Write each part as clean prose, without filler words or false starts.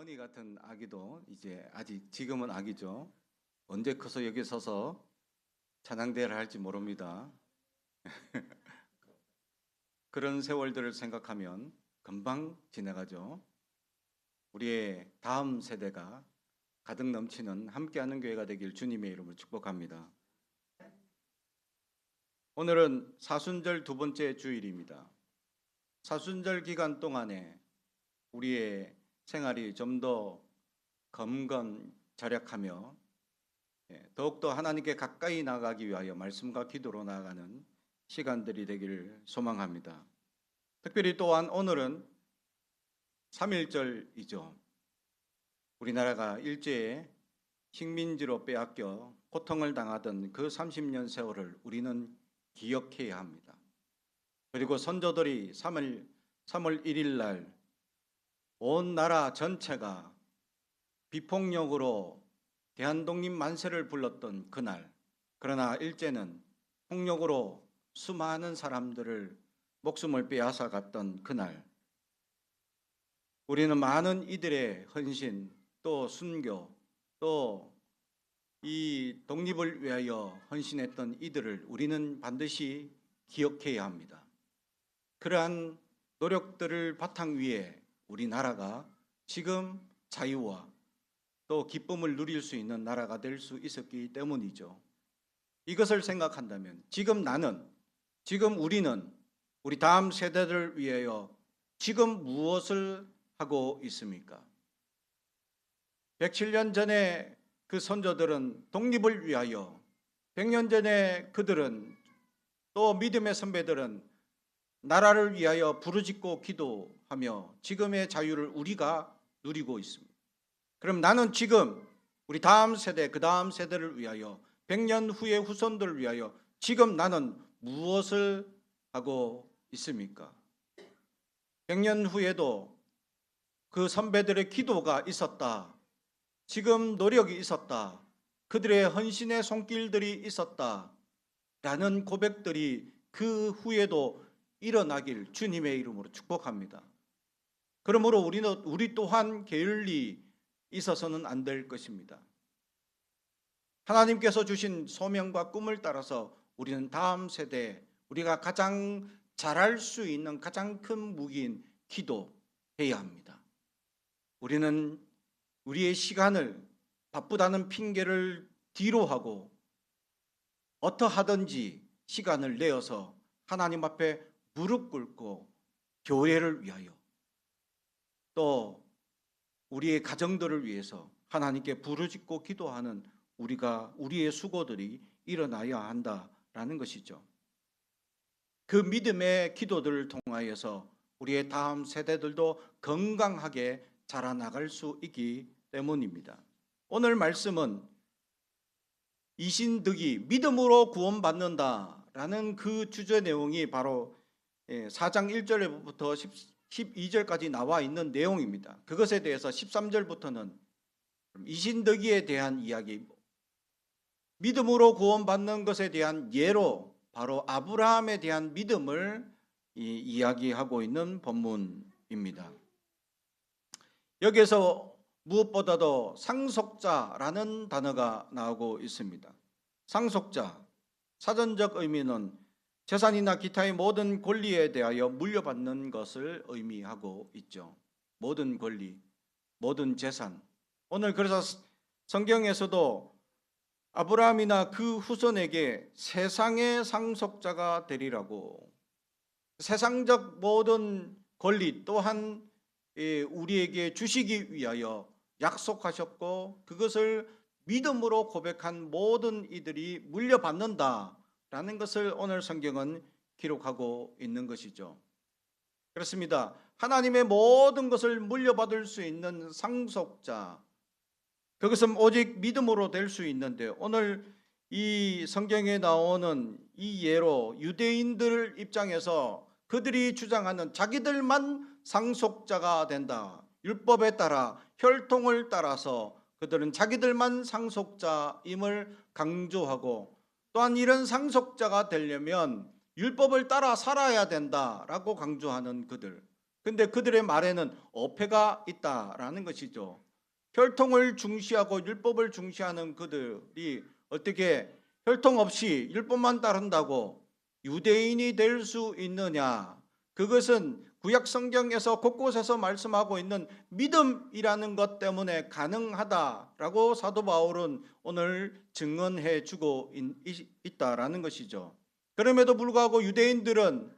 어니 같은 아기도 이제 아직 지금은 아기죠. 언제 커서 여기 서서 찬양대회를 할지 모릅니다. 그런 세월들을 생각하면 금방 지나가죠. 우리의 다음 세대가 가득 넘치는 함께하는 교회가 되길 주님의 이름으로 축복합니다. 오늘은 사순절 두 번째 주일입니다. 사순절 기간 동안에 우리의 생활이 좀 더 검건절약하며 더욱더 하나님께 가까이 나가기 위하여 말씀과 기도로 나아가는 시간들이 되기를 소망합니다. 특별히 또한 오늘은 3.1절이죠. 우리나라가 일제에 식민지로 빼앗겨 고통을 당하던 그 30년 세월을 우리는 기억해야 합니다. 그리고 선조들이 3월 1일 날 온 나라 전체가 비폭력으로 대한독립 만세를 불렀던 그날, 그러나 일제는 폭력으로 수많은 사람들을 목숨을 빼앗아 갔던 그날, 우리는 많은 이들의 헌신, 또 순교, 또 이 독립을 위하여 헌신했던 이들을 우리는 반드시 기억해야 합니다. 그러한 노력들을 바탕 위에 우리나라가 지금 자유와 또 기쁨을 누릴 수 있는 나라가 될 수 있었기 때문이죠. 이것을 생각한다면 지금 나는, 지금 우리는 우리 다음 세대를 위하여 지금 무엇을 하고 있습니까? 107년 전에 그 선조들은 독립을 위하여, 100년 전에 그들은, 또 믿음의 선배들은 나라를 위하여 부르짖고 기도하며 지금의 자유를 우리가 누리고 있습니다. 그럼 나는 지금 우리 다음 세대, 그 다음 세대를 위하여, 100년 후의 후손들을 위하여 지금 나는 무엇을 하고 있습니까? 100년 후에도 그 선배들의 기도가 있었다, 지금 노력이 있었다, 그들의 헌신의 손길들이 있었다 라는 고백들이 그 후에도 일어나길 주님의 이름으로 축복합니다. 그러므로 우리 또한 게을리 있어서는 안 될 것입니다. 하나님께서 주신 소명과 꿈을 따라서 우리는 다음 세대에 우리가 가장 잘할 수 있는 가장 큰 무기인 기도해야 합니다. 우리는 우리의 시간을 바쁘다는 핑계를 뒤로 하고 어떠하든지 시간을 내어서 하나님 앞에 무릎 꿇고 교회를 위하여, 또 우리의 가정들을 위해서 하나님께 부르짖고 기도하는 우리의 수고들이 일어나야 한다라는 것이죠. 그 믿음의 기도들을 통하여서 우리의 다음 세대들도 건강하게 자라나갈 수 있기 때문입니다. 오늘 말씀은 이신득이 믿음으로 구원받는다라는 그 주제 내용이 바로 4장 1절부터 12절까지 나와 있는 내용입니다. 그것에 대해서 13절부터는 이신득이에 대한 이야기, 믿음으로 구원받는 것에 대한 예로 바로 아브라함에 대한 믿음을 이야기하고 있는 본문입니다. 여기에서 무엇보다도 상속자라는 단어가 나오고 있습니다. 상속자, 사전적 의미는 재산이나 기타의 모든 권리에 대하여 물려받는 것을 의미하고 있죠. 모든 권리, 모든 재산. 오늘 그래서 성경에서도 아브라함이나 그 후손에게 세상의 상속자가 되리라고, 세상적 모든 권리 또한 우리에게 주시기 위하여 약속하셨고, 그것을 믿음으로 고백한 모든 이들이 물려받는다라는 것을 오늘 성경은 기록하고 있는 것이죠. 그렇습니다. 하나님의 모든 것을 물려받을 수 있는 상속자, 그것은 오직 믿음으로 될 수 있는데, 오늘 이 성경에 나오는 이 예로 유대인들 입장에서 그들이 주장하는 자기들만 상속자가 된다, 율법에 따라 혈통을 따라서 그들은 자기들만 상속자임을 강조하고, 또한 이런 상속자가 되려면 율법을 따라 살아야 된다라고 강조하는 그들, 근데 그들의 말에는 어폐가 있다라는 것이죠. 혈통을 중시하고 율법을 중시하는 그들이 어떻게 혈통 없이 율법만 따른다고 유대인이 될 수 있느냐? 그것은 구약 성경에서 곳곳에서 말씀하고 있는 믿음이라는 것 때문에 가능하다라고 사도 바울은 오늘 증언해 주고 있다라는 것이죠. 그럼에도 불구하고 유대인들은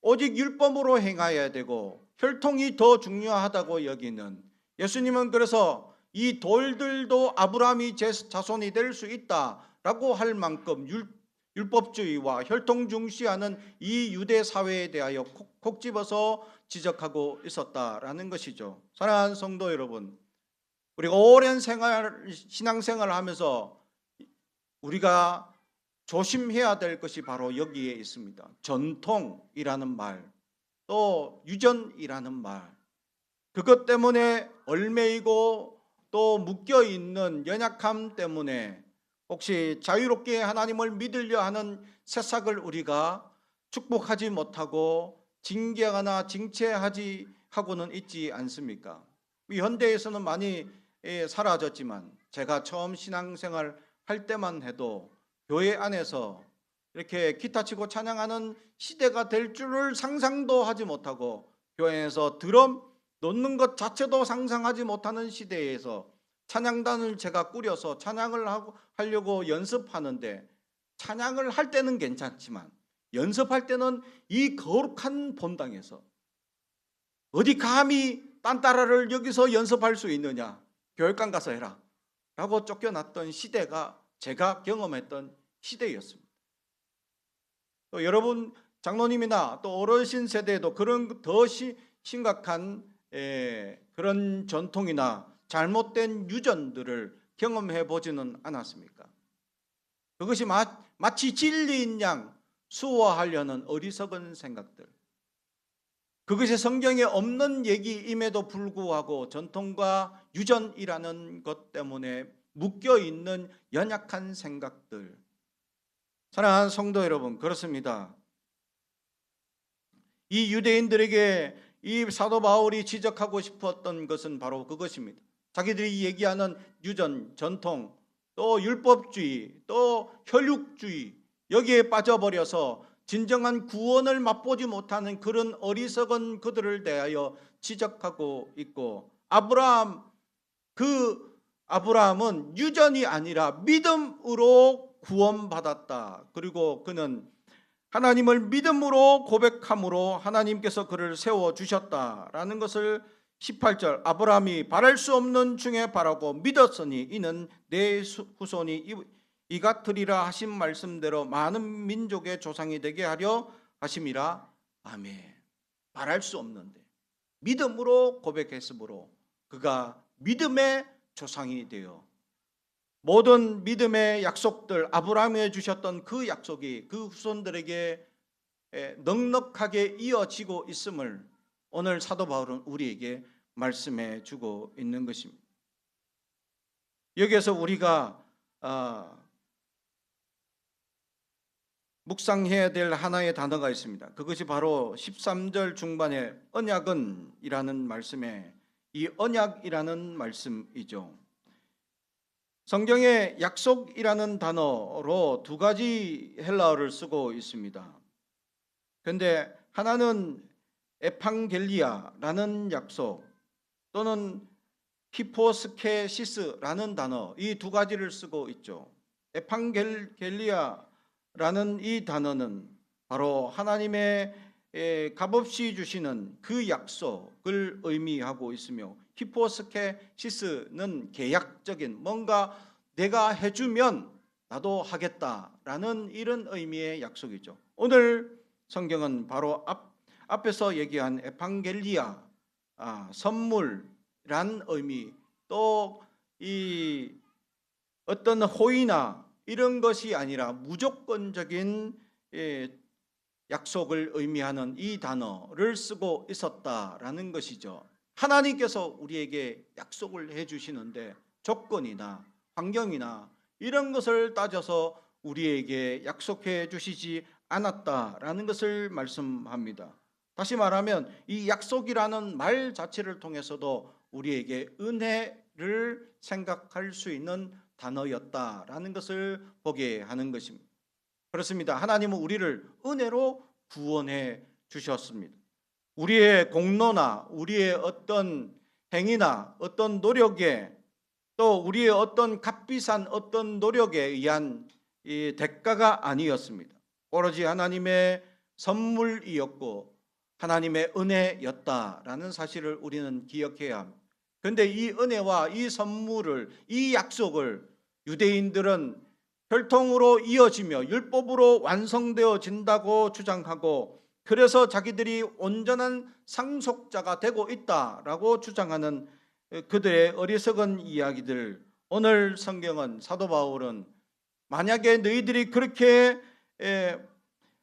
오직 율법으로 행하여야 되고 혈통이 더 중요하다고 여기는, 예수님은 그래서 이 돌들도 아브라함이 자손이 될 수 있다라고 할 만큼 율법주의와 혈통 중시하는 이 유대 사회에 대하여 콕 집어서 지적하고 있었다라는 것이죠. 사랑하는 성도 여러분, 우리가 오랜 신앙생활을 하면서 우리가 조심해야 될 것이 바로 여기에 있습니다. 전통이라는 말, 또 유전이라는 말, 그것 때문에 얽매이고 또 묶여있는 연약함 때문에 혹시 자유롭게 하나님을 믿으려 하는 새싹을 우리가 축복하지 못하고 징계하거나 징체하지 하고는 있지 않습니까? 현대에서는 많이 사라졌지만 제가 처음 신앙생활 할 때만 해도 교회 안에서 이렇게 기타 치고 찬양하는 시대가 될 줄을 상상도 하지 못하고 교회에서 드럼 놓는 것 자체도 상상하지 못하는 시대에서 찬양단을 제가 꾸려서 찬양을 하려고 연습하는데, 찬양을 할 때는 괜찮지만 연습할 때는 이 거룩한 본당에서 어디 감히 딴따라를 여기서 연습할 수 있느냐, 교회관 가서 해라 라고 쫓겨났던 시대가 제가 경험했던 시대였습니다. 또 여러분 장로님이나 또 어르신 세대에도 그런 더 심각한 그런 전통이나 잘못된 유전들을 경험해 보지는 않았습니까? 그것이 마치 진리인 양 수호하려는 어리석은 생각들, 그것이 성경에 없는 얘기임에도 불구하고 전통과 유전이라는 것 때문에 묶여있는 연약한 생각들. 사랑하는 성도 여러분, 그렇습니다. 이 유대인들에게 이 사도 바울이 지적하고 싶었던 것은 바로 그것입니다. 자기들이 얘기하는 유전, 전통, 또 율법주의, 또 혈육주의, 여기에 빠져버려서 진정한 구원을 맛보지 못하는 그런 어리석은 그들을 대하여 지적하고 있고, 아브라함은 유전이 아니라 믿음으로 구원받았다. 그리고 그는 하나님을 믿음으로 고백함으로 하나님께서 그를 세워주셨다라는 것을 18절, 아브라함이 바랄 수 없는 중에 바라고 믿었으니 이는 내 후손이 이같으리라 하신 말씀대로 많은 민족의 조상이 되게 하려 하심이라. 아멘. 바랄 수 없는데 믿음으로 고백했으므로 그가 믿음의 조상이 되어 모든 믿음의 약속들, 아브라함에 주셨던 그 약속이 그 후손들에게 넉넉하게 이어지고 있음을 오늘 사도 바울은 우리에게 말씀해 주고 있는 것입니다. 여기에서 우리가 묵상해야 될 하나의 단어가 있습니다. 그것이 바로 13절 중반에 언약은 이라는 말씀에 이 언약이라는 말씀이죠. 성경에 약속이라는 단어로 두 가지 헬라어를 쓰고 있습니다. 그런데 하나는 에판겔리아라는 약속 또는 히포스케시스라는 단어, 이 두 가지를 쓰고 있죠. 에판겔리아라는 이 단어는 바로 하나님의 값없이 주시는 그 약속을 의미하고 있으며, 히포스케시스는 계약적인, 뭔가 내가 해주면 나도 하겠다라는 이런 의미의 약속이죠. 오늘 성경은 바로 앞에서 얘기한 에판겔리아, 선물이란 의미, 또 이 어떤 호의나 이런 것이 아니라 무조건적인 약속을 의미하는 이 단어를 쓰고 있었다라는 것이죠. 하나님께서 우리에게 약속을 해주시는데 조건이나 환경이나 이런 것을 따져서 우리에게 약속해 주시지 않았다라는 것을 말씀합니다. 다시 말하면 이 약속이라는 말 자체를 통해서도 우리에게 은혜를 생각할 수 있는 단어였다라는 것을 보게 하는 것입니다. 그렇습니다. 하나님은 우리를 은혜로 구원해 주셨습니다. 우리의 공로나 우리의 어떤 행위나 어떤 노력에, 또 우리의 어떤 값비싼 어떤 노력에 의한 이 대가가 아니었습니다. 오로지 하나님의 선물이었고 하나님의 은혜였다라는 사실을 우리는 기억해야 합니다. 그런데 이 은혜와 이 선물을, 이 약속을 유대인들은 혈통으로 이어지며 율법으로 완성되어진다고 주장하고, 그래서 자기들이 온전한 상속자가 되고 있다라고 주장하는 그들의 어리석은 이야기들, 오늘 성경은, 사도 바울은 만약에 너희들이 그렇게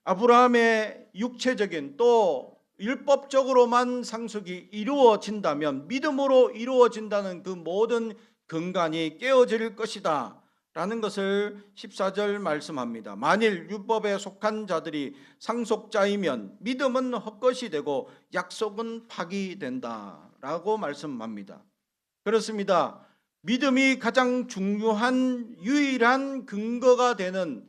아브라함의 육체적인 또 율법적으로만 상속이 이루어진다면, 믿음으로 이루어진다는 그 모든 근간이 깨어질 것이다 라는 것을 14절 말씀합니다. 만일 율법에 속한 자들이 상속자이면 믿음은 헛것이 되고 약속은 파기된다 라고 말씀합니다. 그렇습니다. 믿음이 가장 중요한 유일한 근거가 되는,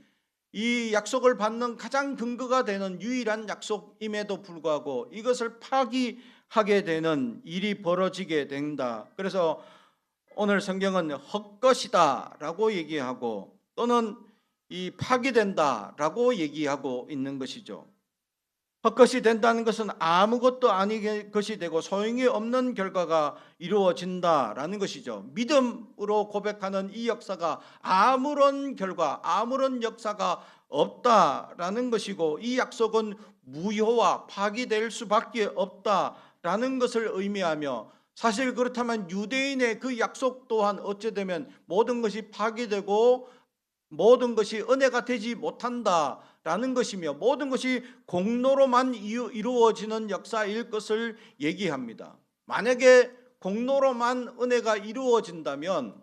이 약속을 받는 가장 근거가 되는 유일한 약속임에도 불구하고 이것을 파기하게 되는 일이 벌어지게 된다. 그래서 오늘 성경은 헛것이다 라고 얘기하고, 또는 이 파기된다 라고 얘기하고 있는 것이죠. 헛것이 된다는 것은 아무것도 아닌 것이 되고 소용이 없는 결과가 이루어진다라는 것이죠. 믿음으로 고백하는 이 역사가 아무런 결과, 아무런 역사가 없다라는 것이고, 이 약속은 무효와 파기될 수밖에 없다라는 것을 의미하며, 사실 그렇다면 유대인의 그 약속 또한 어찌되면 모든 것이 파기되고 모든 것이 은혜가 되지 못한다라는 것이며, 모든 것이 공로로만 이루어지는 역사일 것을 얘기합니다. 만약에 공로로만 은혜가 이루어진다면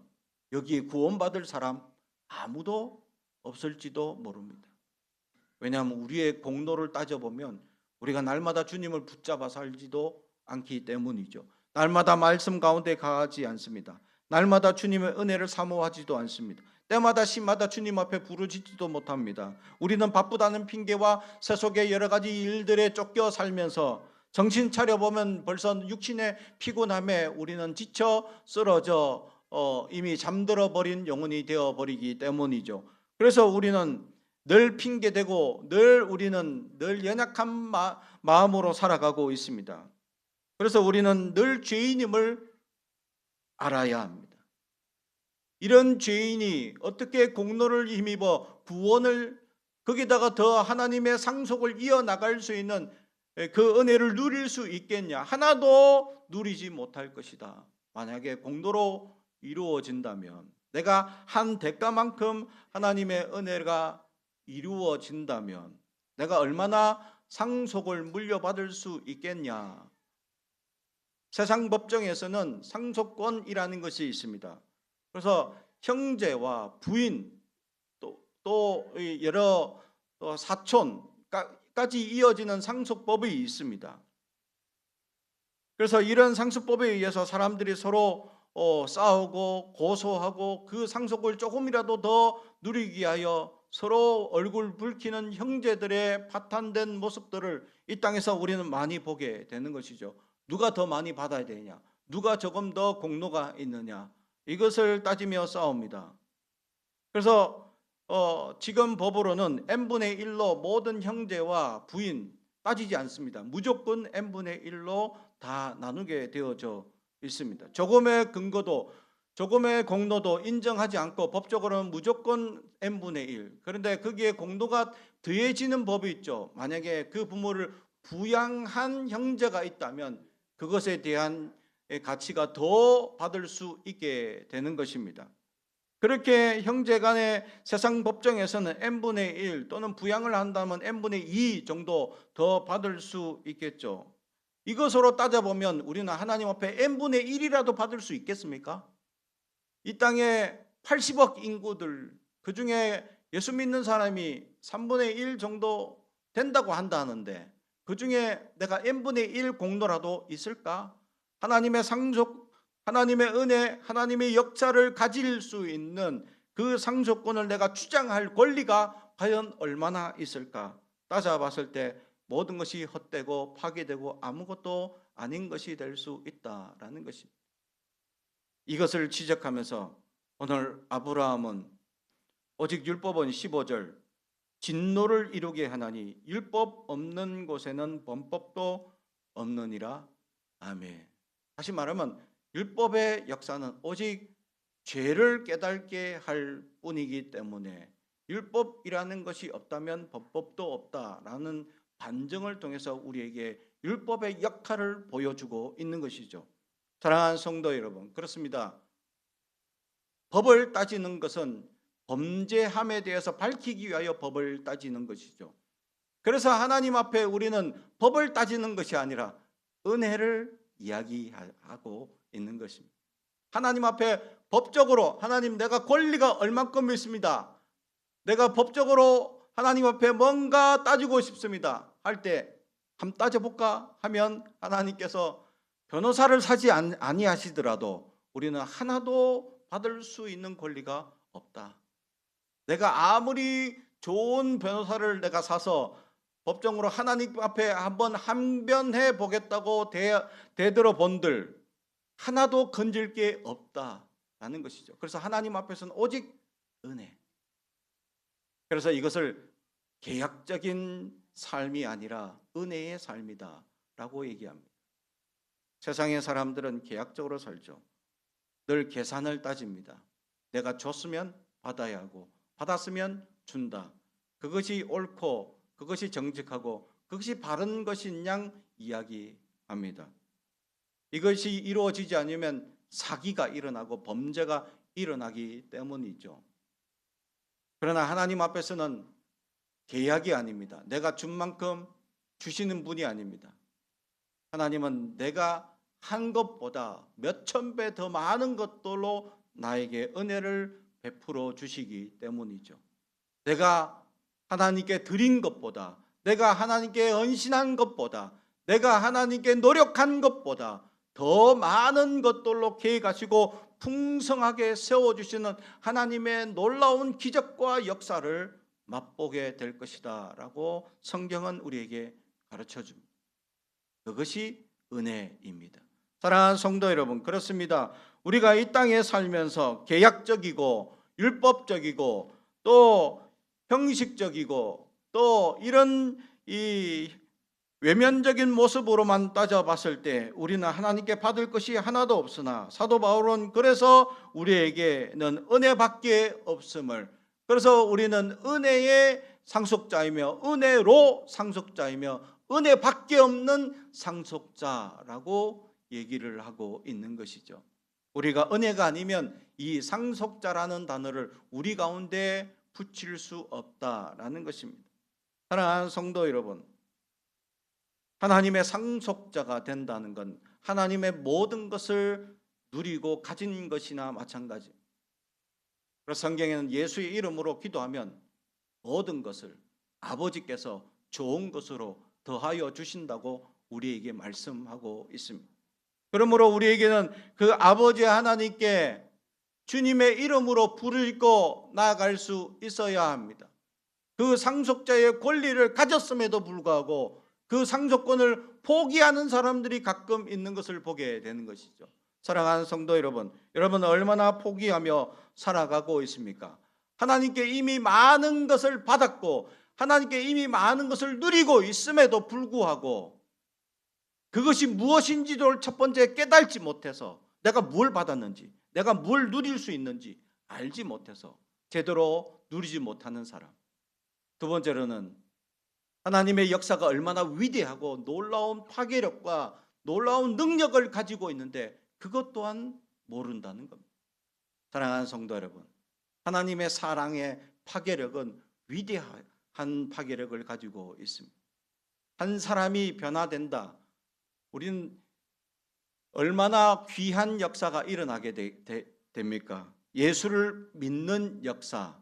여기에 구원받을 사람 아무도 없을지도 모릅니다. 왜냐하면 우리의 공로를 따져보면 우리가 날마다 주님을 붙잡아 살지도 않기 때문이죠. 날마다 말씀 가운데 가지 않습니다. 날마다 주님의 은혜를 사모하지도 않습니다. 때마다 시마다 주님 앞에 부르짖지도 못합니다. 우리는 바쁘다는 핑계와 세속의 여러 가지 일들에 쫓겨 살면서 정신 차려보면 벌써 육신의 피곤함에 우리는 지쳐 쓰러져 이미 잠들어 버린 영혼이 되어버리기 때문이죠. 그래서 우리는 늘 핑계대고 우리는 늘 연약한 마음으로 살아가고 있습니다. 그래서 우리는 늘 죄인임을 알아야 합니다. 이런 죄인이 어떻게 공로를 힘입어 구원을, 거기다가 더 하나님의 상속을 이어나갈 수 있는 그 은혜를 누릴 수 있겠냐? 하나도 누리지 못할 것이다. 만약에 공로로 이루어진다면, 내가 한 대가만큼 하나님의 은혜가 이루어진다면 내가 얼마나 상속을 물려받을 수 있겠냐? 세상 법정에서는 상속권이라는 것이 있습니다. 그래서 형제와 부인, 또 여러 사촌까지 이어지는 상속법이 있습니다. 그래서 이런 상속법에 의해서 사람들이 서로 싸우고 고소하고 그 상속을 조금이라도 더 누리기 위하여 서로 얼굴 붉히는 형제들의 파탄된 모습들을 이 땅에서 우리는 많이 보게 되는 것이죠. 누가 더 많이 받아야 되냐, 누가 조금 더 공로가 있느냐, 이것을 따지며 싸웁니다. 그래서 지금 법으로는 n분의 1로 모든 형제와 부인 따지지 않습니다. 무조건 n분의 1로 다 나누게 되어져 있습니다. 조금의 근거도, 조금의 공로도 인정하지 않고 법적으로는 무조건 n분의 1. 그런데 거기에 공로가 더해지는 법이 있죠. 만약에 그 부모를 부양한 형제가 있다면 그것에 대한 가치가 더 받을 수 있게 되는 것입니다. 그렇게 형제간의 세상 법정에서는 n분의 1 또는 부양을 한다면 n분의 2 정도 더 받을 수 있겠죠. 이것으로 따져보면 우리는 하나님 앞에 n분의 1이라도 받을 수 있겠습니까? 이 땅에 80억 인구들, 그 중에 예수 믿는 사람이 3분의 1 정도 된다고 한다는데 그 중에 내가 n분의 1 공로라도 있을까? 하나님의 상속, 하나님의 은혜, 하나님의 역사를 가질 수 있는 그 상속권을 내가 주장할 권리가 과연 얼마나 있을까? 따져봤을 때 모든 것이 헛되고 파괴되고 아무것도 아닌 것이 될 수 있다라는 것입니다. 이것을 지적하면서 오늘 아브라함은 오직 율법은 15절 진노를 이루게 하나니 율법 없는 곳에는 범법도 없느니라. 아멘. 다시 말하면 율법의 역사는 오직 죄를 깨닫게 할 뿐이기 때문에 율법이라는 것이 없다면 범법도 없다라는 반증을 통해서 우리에게 율법의 역할을 보여주고 있는 것이죠. 사랑하는 성도 여러분, 그렇습니다. 법을 따지는 것은 범죄함에 대해서 밝히기 위하여 법을 따지는 것이죠. 그래서 하나님 앞에 우리는 법을 따지는 것이 아니라 은혜를 이야기하고 있는 것입니다. 하나님 앞에 법적으로 하나님 내가 권리가 얼만큼 있습니다. 내가 법적으로 하나님 앞에 뭔가 따지고 싶습니다. 할 때 한번 따져볼까 하면 하나님께서 변호사를 사지 아니하시더라도 우리는 하나도 받을 수 있는 권리가 없다. 내가 아무리 좋은 변호사를 내가 사서 법정으로 하나님 앞에 한번 항변해 보겠다고 대들어 본들 하나도 건질 게 없다라는 것이죠. 그래서 하나님 앞에서는 오직 은혜. 그래서 이것을 계약적인 삶이 아니라 은혜의 삶이다라고 얘기합니다. 세상의 사람들은 계약적으로 살죠. 늘 계산을 따집니다. 내가 줬으면 받아야 하고 받았으면 준다. 그것이 옳고 그것이 정직하고 그것이 바른 것인 양 이야기합니다. 이것이 이루어지지 않으면 사기가 일어나고 범죄가 일어나기 때문이죠. 그러나 하나님 앞에서는 계약이 아닙니다. 내가 준 만큼 주시는 분이 아닙니다. 하나님은 내가 한 것보다 몇천 배 더 많은 것들로 나에게 은혜를 베풀어 주시기 때문이죠. 내가 하나님께 드린 것보다, 내가 하나님께 헌신한 것보다, 내가 하나님께 노력한 것보다 더 많은 것들로 계획하시고 풍성하게 세워주시는 하나님의 놀라운 기적과 역사를 맛보게 될 것이다 라고 성경은 우리에게 가르쳐줍니다. 그것이 은혜입니다. 사랑하는 성도 여러분, 그렇습니다. 우리가 이 땅에 살면서 계약적이고 율법적이고 또 형식적이고 또 이런 이 외면적인 모습으로만 따져봤을 때 우리는 하나님께 받을 것이 하나도 없으나 사도 바울은 그래서 우리에게는 은혜밖에 없음을, 그래서 우리는 은혜의 상속자이며 은혜로 상속자이며 은혜밖에 없는 상속자라고 얘기를 하고 있는 것이죠. 우리가 은혜가 아니면 이 상속자라는 단어를 우리 가운데 붙일 수 없다라는 것입니다. 사랑하는 성도 여러분, 하나님의 상속자가 된다는 건 하나님의 모든 것을 누리고 가진 것이나 마찬가지. 그래서 성경에는 예수의 이름으로 기도하면 모든 것을 아버지께서 좋은 것으로 더하여 주신다고 우리에게 말씀하고 있습니다. 그러므로 우리에게는 그 아버지 하나님께 주님의 이름으로 부르고 나아갈 수 있어야 합니다. 그 상속자의 권리를 가졌음에도 불구하고 그 상속권을 포기하는 사람들이 가끔 있는 것을 보게 되는 것이죠. 사랑하는 성도 여러분, 여러분은 얼마나 포기하며 살아가고 있습니까? 하나님께 이미 많은 것을 받았고 하나님께 이미 많은 것을 누리고 있음에도 불구하고 그것이 무엇인지를 첫 번째 깨닫지 못해서 내가 뭘 받았는지, 내가 뭘 누릴 수 있는지 알지 못해서 제대로 누리지 못하는 사람. 두 번째로는 하나님의 역사가 얼마나 위대하고 놀라운 파괴력과 놀라운 능력을 가지고 있는데 그것 또한 모른다는 겁니다. 사랑하는 성도 여러분, 하나님의 사랑의 파괴력은 위대한 파괴력을 가지고 있습니다. 한 사람이 변화된다. 우리는 얼마나 귀한 역사가 일어나게 됩니까? 예수를 믿는 역사,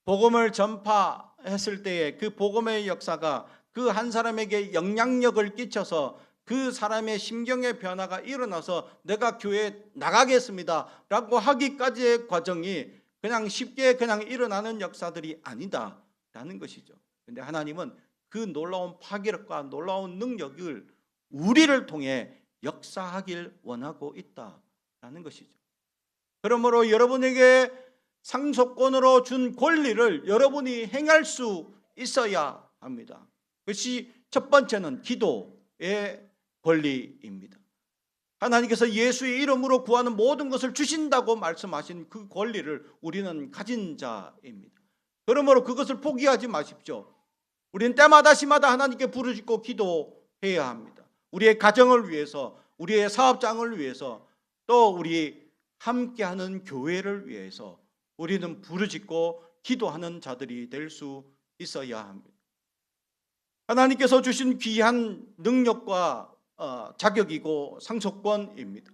복음을 전파했을 때의 그 복음의 역사가 그 한 사람에게 영향력을 끼쳐서 그 사람의 심경의 변화가 일어나서 내가 교회에 나가겠습니다 라고 하기까지의 과정이 그냥 쉽게 그냥 일어나는 역사들이 아니다라는 것이죠. 그런데 하나님은 그 놀라운 파괴력과 놀라운 능력을 우리를 통해 역사하길 원하고 있다라는 것이죠. 그러므로 여러분에게 상속권으로 준 권리를 여러분이 행할 수 있어야 합니다. 그것이 첫 번째는 기도의 권리입니다. 하나님께서 예수의 이름으로 구하는 모든 것을 주신다고 말씀하신 그 권리를 우리는 가진 자입니다. 그러므로 그것을 포기하지 마십시오. 우리는 때마다 시마다 하나님께 부르짖고 기도해야 합니다. 우리의 가정을 위해서, 우리의 사업장을 위해서, 또 우리 함께하는 교회를 위해서 우리는 부르짖고 기도하는 자들이 될 수 있어야 합니다. 하나님께서 주신 귀한 능력과 자격이고 상속권입니다.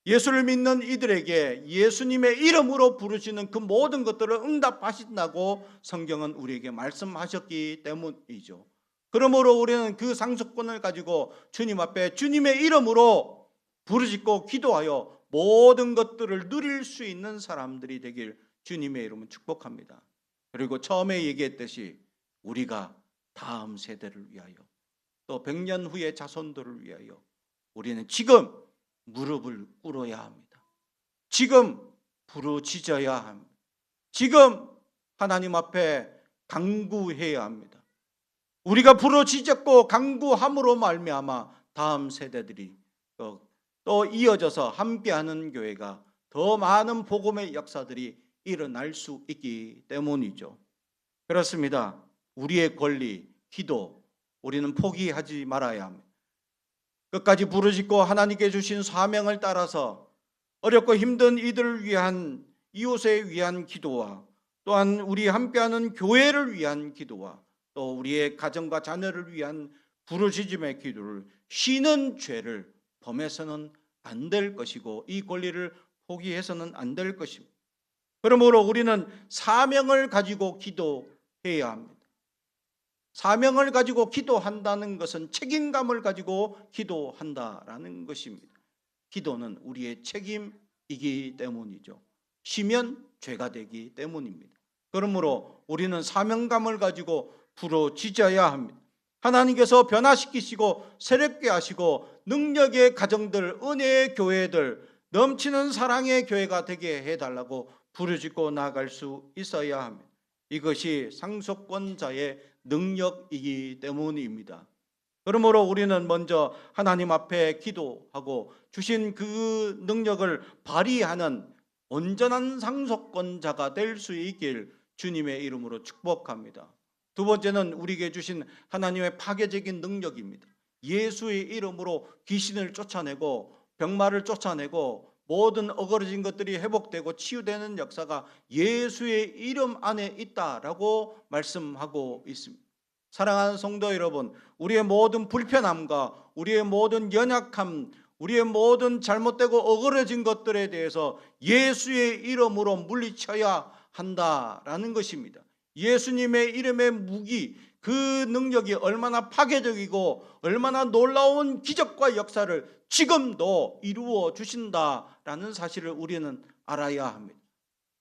예수를 믿는 이들에게 예수님의 이름으로 부르시는 그 모든 것들을 응답하신다고 성경은 우리에게 말씀하셨기 때문이죠. 그러므로 우리는 그 상속권을 가지고 주님 앞에 주님의 이름으로 부르짖고 기도하여 모든 것들을 누릴 수 있는 사람들이 되길 주님의 이름으로 축복합니다. 그리고 처음에 얘기했듯이 우리가 다음 세대를 위하여 또 100년 후의 자손들을 위하여 우리는 지금 무릎을 꿇어야 합니다. 지금 부르짖어야 합니다. 지금 하나님 앞에 간구해야 합니다. 우리가 부르짖었고 간구함으로 말미암아 다음 세대들이 또 이어져서 함께하는 교회가 더 많은 복음의 역사들이 일어날 수 있기 때문이죠. 그렇습니다. 우리의 권리, 기도, 우리는 포기하지 말아야 합니다. 끝까지 부르짖고 하나님께 주신 사명을 따라서 어렵고 힘든 이들을 위한, 이웃에 위한 기도와 또한 우리 함께하는 교회를 위한 기도와 또 우리의 가정과 자녀를 위한 부르짖음의 기도를 쉬는 죄를 범해서는 안 될 것이고 이 권리를 포기해서는 안 될 것입니다. 그러므로 우리는 사명을 가지고 기도해야 합니다. 사명을 가지고 기도한다는 것은 책임감을 가지고 기도한다라는 것입니다. 기도는 우리의 책임이기 때문이죠. 쉬면 죄가 되기 때문입니다. 그러므로 우리는 사명감을 가지고 부르짖어야 합니다. 하나님께서 변화시키시고 새롭게 하시고 능력의 가정들, 은혜의 교회들, 넘치는 사랑의 교회가 되게 해달라고 부르짖고 나아갈 수 있어야 합니다. 이것이 상속권자의 능력이기 때문입니다. 그러므로 우리는 먼저 하나님 앞에 기도하고 주신 그 능력을 발휘하는 온전한 상속권자가 될 수 있길 주님의 이름으로 축복합니다. 두 번째는 우리에게 주신 하나님의 파괴적인 능력입니다. 예수의 이름으로 귀신을 쫓아내고 병마를 쫓아내고 모든 어그러진 것들이 회복되고 치유되는 역사가 예수의 이름 안에 있다라고 말씀하고 있습니다. 사랑하는 성도 여러분, 우리의 모든 불편함과 우리의 모든 연약함, 우리의 모든 잘못되고 어그러진 것들에 대해서 예수의 이름으로 물리쳐야 한다라는 것입니다. 예수님의 이름의 무기, 그 능력이 얼마나 파괴적이고 얼마나 놀라운 기적과 역사를 지금도 이루어 주신다라는 사실을 우리는 알아야 합니다.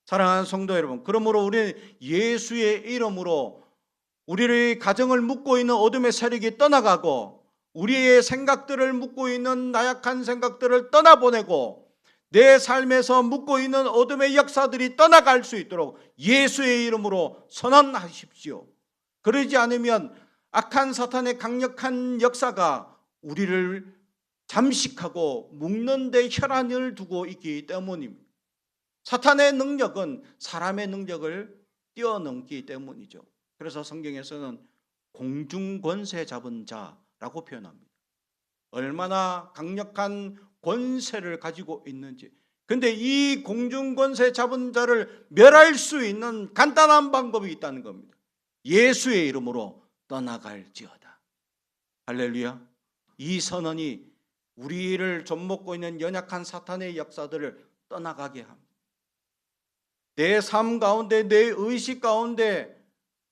사랑하는 성도 여러분, 그러므로 우리는 예수의 이름으로 우리의 가정을 묶고 있는 어둠의 세력이 떠나가고 우리의 생각들을 묶고 있는 나약한 생각들을 떠나보내고 내 삶에서 묶고 있는 어둠의 역사들이 떠나갈 수 있도록 예수의 이름으로 선언하십시오. 그러지 않으면 악한 사탄의 강력한 역사가 우리를 잠식하고 묶는 데 혈안을 두고 있기 때문입니다. 사탄의 능력은 사람의 능력을 뛰어넘기 때문이죠. 그래서 성경에서는 공중권세 잡은 자라고 표현합니다. 얼마나 강력한 권세를 가지고 있는지. 근데 이 공중권세 잡은 자를 멸할 수 있는 간단한 방법이 있다는 겁니다. 예수의 이름으로 떠나갈지어다. 할렐루야. 이 선언이 우리를 좀먹고 있는 연약한 사탄의 역사들을 떠나가게 합니다. 내 삶 가운데, 내 의식 가운데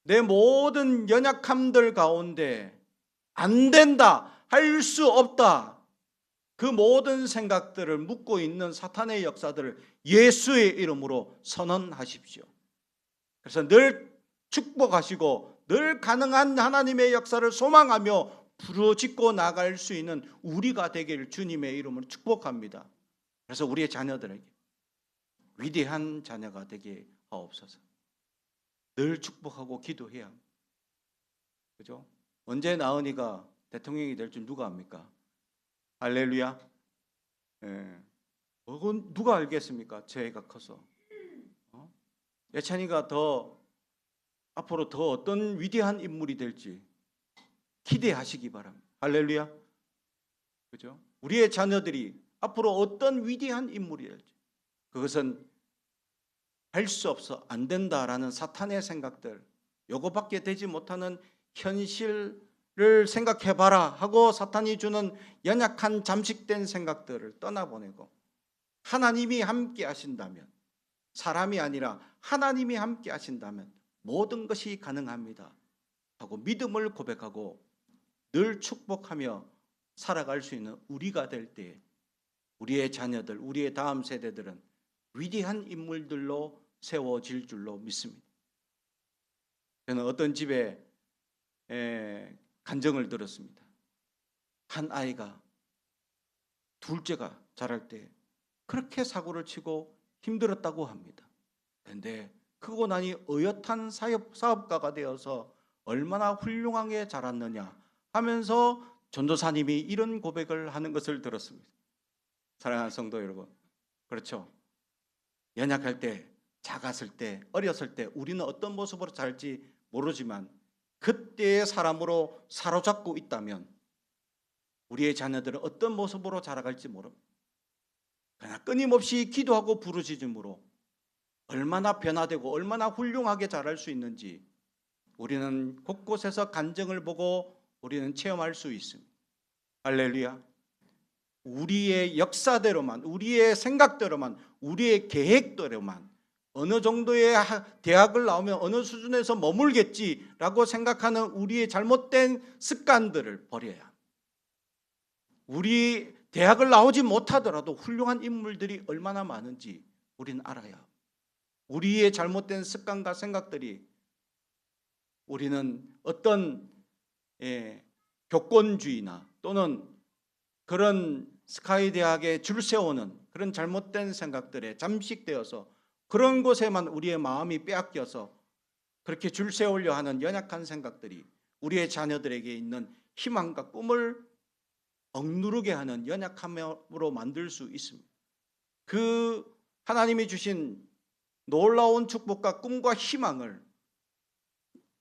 내 모든 연약함들 가운데 안 된다, 할 수 없다, 그 모든 생각들을 묻고 있는 사탄의 역사들을 예수의 이름으로 선언하십시오. 그래서 늘 축복하시고 늘 가능한 하나님의 역사를 소망하며 부르짖고 나갈 수 있는 우리가 되길 주님의 이름으로 축복합니다. 그래서 우리의 자녀들에게 위대한 자녀가 되게 하옵소서. 늘 축복하고 기도해야 합니다. 그죠? 언제 나은이가 대통령이 될 줄 누가 압니까? 할렐루야. 예. 그건 누가 알겠습니까? 죄가 커서. 예찬이가 앞으로 더 어떤 위대한 인물이 될지 기대하시기 바랍니다. 할렐루야. 그죠? 우리의 자녀들이 앞으로 어떤 위대한 인물이 될지, 그것은 할 수 없어, 안 된다라는 사탄의 생각들, 요거밖에 되지 못하는 현실을 생각해봐라 하고 사탄이 주는 연약한 잠식된 생각들을 떠나보내고 하나님이 함께 하신다면, 사람이 아니라 하나님이 함께 하신다면 모든 것이 가능합니다 하고 믿음을 고백하고 늘 축복하며 살아갈 수 있는 우리가 될 때 우리의 자녀들, 우리의 다음 세대들은 위대한 인물들로 세워질 줄로 믿습니다. 저는 어떤 집에 간증을 들었습니다. 한 아이가, 둘째가 자랄 때 그렇게 사고를 치고 힘들었다고 합니다. 그런데 크고 나니 어엿한 사업가가 되어서 얼마나 훌륭하게 자랐느냐 하면서 전도사님이 이런 고백을 하는 것을 들었습니다. 사랑하는 성도 여러분, 그렇죠? 연약할 때, 작았을 때, 어렸을 때 우리는 어떤 모습으로 자랄지 모르지만 그때의 사람으로 사로잡고 있다면 우리의 자녀들은 어떤 모습으로 자라갈지 모릅니다. 그러나 끊임없이 기도하고 부르짖음으로 얼마나 변화되고 얼마나 훌륭하게 자랄 수 있는지 우리는 곳곳에서 간증을 보고 우리는 체험할 수 있습니다. 할렐루야. 우리의 역사대로만, 우리의 생각대로만, 우리의 계획대로만 어느 정도의 대학을 나오면 어느 수준에서 머물겠지라고 생각하는 우리의 잘못된 습관들을 버려야 합니다. 우리 대학을 나오지 못하더라도 훌륭한 인물들이 얼마나 많은지 우리는 알아야 합니다. 우리의 잘못된 습관과 생각들이 우리는 어떤 교권주의나 또는 그런 스카이 대학에 줄 세우는 그런 잘못된 생각들에 잠식되어서 그런 곳에만 우리의 마음이 빼앗겨서 그렇게 줄 세우려 하는 연약한 생각들이 우리의 자녀들에게 있는 희망과 꿈을 억누르게 하는 연약함으로 만들 수 있습니다. 그 하나님이 주신 놀라운 축복과 꿈과 희망을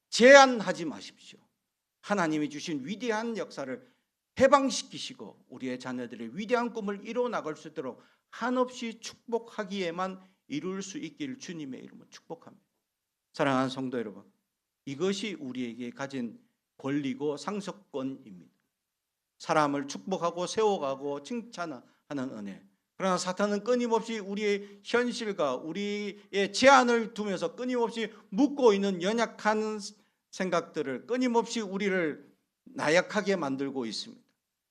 제한하지 마십시오. 하나님이 주신 위대한 역사를 해방시키시고 우리의 자녀들의 위대한 꿈을 이루어 나갈 수 있도록 한없이 축복하기에만 이룰 수 있길 주님의 이름으로 축복합니다. 사랑하는 성도 여러분, 이것이 우리에게 가진 권리고 상속권입니다. 사람을 축복하고 세워가고 칭찬하는 은혜. 그러나 사탄은 끊임없이 우리의 현실과 우리의 제한을 두면서 끊임없이 묻고 있는 연약한 생각들을 끊임없이 우리를 나약하게 만들고 있습니다.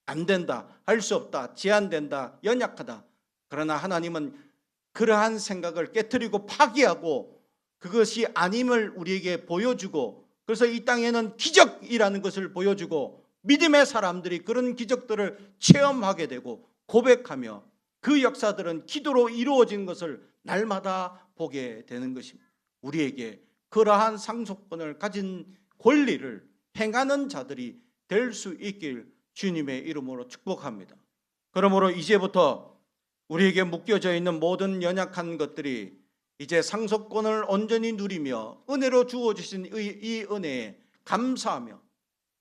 안 된다, 할 수 없다, 제한된다, 연약하다. 그러나 하나님은 그러한 생각을 깨트리고 파기하고 그것이 아님을 우리에게 보여주고, 그래서 이 땅에는 기적이라는 것을 보여주고 믿음의 사람들이 그런 기적들을 체험하게 되고 고백하며 그 역사들은 기도로 이루어진 것을 날마다 보게 되는 것입니다. 우리에게 그러한 상속권을 가진 권리를 행하는 자들이 될 수 있길 주님의 이름으로 축복합니다. 그러므로 이제부터 우리에게 묶여져 있는 모든 연약한 것들이 이제 상속권을 온전히 누리며 은혜로 주어주신 이 은혜에 감사하며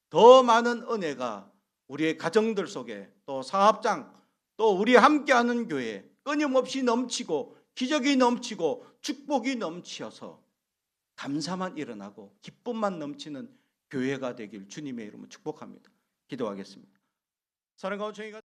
더 많은 은혜가 우리의 가정들 속에, 또 사업장, 또 우리 함께하는 교회 끊임없이 넘치고 기적이 넘치고 축복이 넘치어서 감사만 일어나고 기쁨만 넘치는 교회가 되길 주님의 이름으로 축복합니다. 기도하겠습니다. 사랑하고 저희가